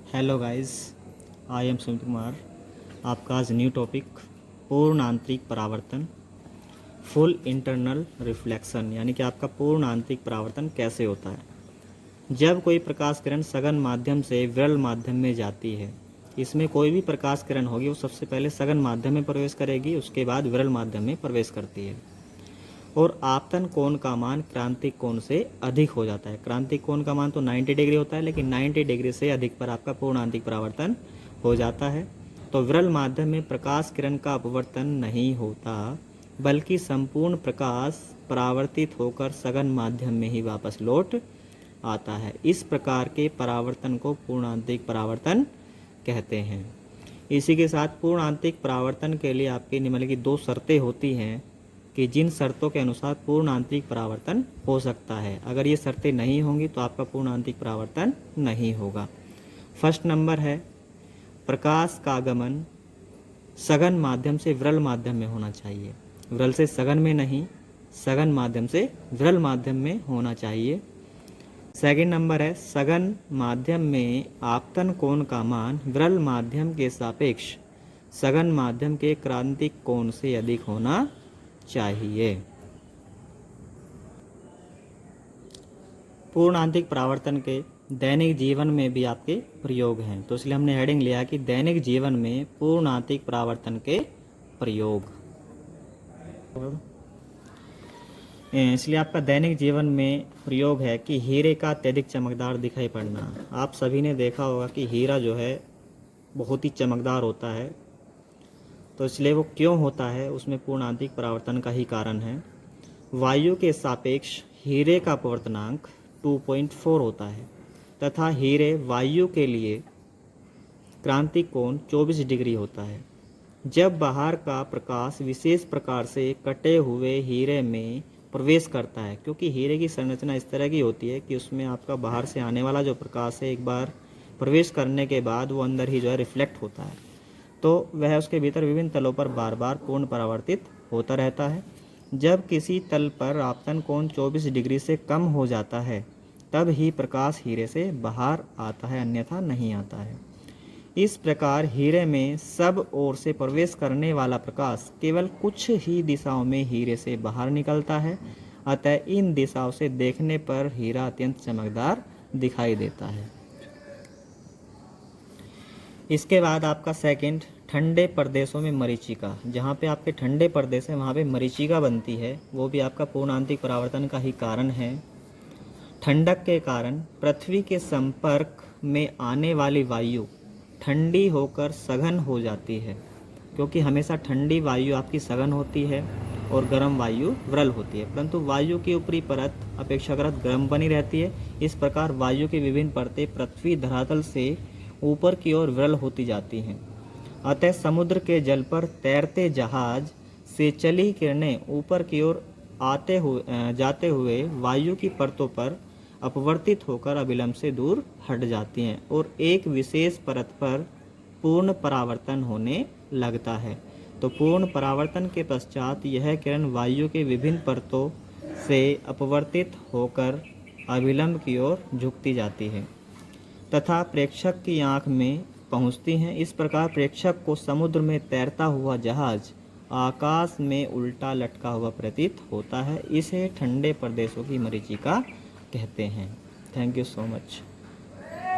Hello guys, I am Sumit Kumar. आपका आज new topic पूर्ण आंतरिक परावर्तन, फुल इंटरनल रिफ्लेक्शन, यानी कि आपका पूर्ण आंतरिक परावर्तन कैसे होता है। जब कोई प्रकाश किरण सघन माध्यम से विरल माध्यम में जाती है, इसमें कोई भी प्रकाश किरण होगी वो सबसे पहले सघन माध्यम में प्रवेश करेगी, उसके बाद विरल माध्यम में प्रवेश करती है और आपतन कोण का मान क्रांतिक कोण से अधिक हो जाता है। क्रांतिक कोण का मान तो 90 डिग्री होता है, लेकिन 90 डिग्री से अधिक पर आपका पूर्ण आंतरिक परावर्तन हो जाता है। तो विरल माध्यम में प्रकाश किरण का अपवर्तन नहीं होता, बल्कि संपूर्ण प्रकाश परावर्तित होकर सघन माध्यम में ही वापस लौट आता है। इस प्रकार के परावर्तन को पूर्ण आंतरिक परावर्तन कहते हैं। इसी के साथ पूर्ण आंतरिक परावर्तन के लिए आपकी निम्नलिखित 2 शर्तें होती हैं कि जिन शर्तों के अनुसार पूर्ण आंतरिक परावर्तन हो सकता है। अगर ये शर्तें नहीं होंगी तो आपका पूर्ण आंतरिक परावर्तन नहीं होगा। फर्स्ट नंबर है, प्रकाश का गमन सघन माध्यम से विरल माध्यम में होना चाहिए। विरल से सघन में नहीं, सघन माध्यम से विरल माध्यम में होना चाहिए। सेकंड नंबर है, सघन माध्यम में आपतन कोण का मान विरल माध्यम के सापेक्ष सघन माध्यम के क्रांतिक कोण से अधिक होना चाहिए। पूर्ण आंतरिक परावर्तन के दैनिक जीवन में भी आपके प्रयोग हैं, तो इसलिए हमने हेडिंग लिया कि दैनिक जीवन में पूर्ण आंतरिक परावर्तन के प्रयोग। इसलिए आपका दैनिक जीवन में प्रयोग है कि हीरे का अत्यधिक चमकदार दिखाई पड़ना। आप सभी ने देखा होगा कि हीरा जो है बहुत ही चमकदार होता है, तो इसलिए वो क्यों होता है, उसमें पूर्ण आंतरिक परावर्तन का ही कारण है। वायु के सापेक्ष हीरे का अपवर्तनांक 2.4 होता है तथा हीरे वायु के लिए क्रांतिक कोण 24 डिग्री होता है। जब बाहर का प्रकाश विशेष प्रकार से कटे हुए हीरे में प्रवेश करता है, क्योंकि हीरे की संरचना इस तरह की होती है कि उसमें आपका बाहर से आने वाला जो प्रकाश है एक बार प्रवेश करने के बाद वो अंदर ही जो है रिफ्लेक्ट होता है, तो वह उसके भीतर विभिन्न तलों पर बार बार पूर्ण परावर्तित होता रहता है। जब किसी तल पर आपतन कोण 24 डिग्री से कम हो जाता है तब ही प्रकाश हीरे से बाहर आता है, अन्यथा नहीं आता है। इस प्रकार हीरे में सब ओर से प्रवेश करने वाला प्रकाश केवल कुछ ही दिशाओं में हीरे से बाहर निकलता है, अतः इन दिशाओं से देखने पर हीरा अत्यंत चमकदार दिखाई देता है। इसके बाद आपका सेकंड, ठंडे प्रदेशों में मरीचिका। जहाँ पे आपके ठंडे प्रदेश है वहाँ पे मरीचिका बनती है, वो भी आपका पूर्ण आंतरिक परावर्तन का ही कारण है। ठंडक के कारण पृथ्वी के संपर्क में आने वाली वायु ठंडी होकर सघन हो जाती है, क्योंकि हमेशा ठंडी वायु आपकी सघन होती है और गर्म वायु विरल होती है, परंतु वायु की ऊपरी परत अपेक्षाकृत गर्म बनी रहती है। इस प्रकार वायु की विभिन्न परतें पृथ्वी धरातल से ऊपर की ओर विरल होती जाती हैं, अतः समुद्र के जल पर तैरते जहाज से चली किरणें ऊपर की ओर जाते हुए वायु की परतों पर अपवर्तित होकर अविलंब से दूर हट जाती हैं और एक विशेष परत पर पूर्ण परावर्तन होने लगता है। तो पूर्ण परावर्तन के पश्चात यह किरण वायु के विभिन्न परतों से अपवर्तित होकर अविलंब की ओर झुकती जाती है तथा प्रेक्षक की आंख में पहुंचती हैं। इस प्रकार प्रेक्षक को समुद्र में तैरता हुआ जहाज आकाश में उल्टा लटका हुआ प्रतीत होता है। इसे ठंडे प्रदेशों की मरीचिका कहते हैं। Thank you so much.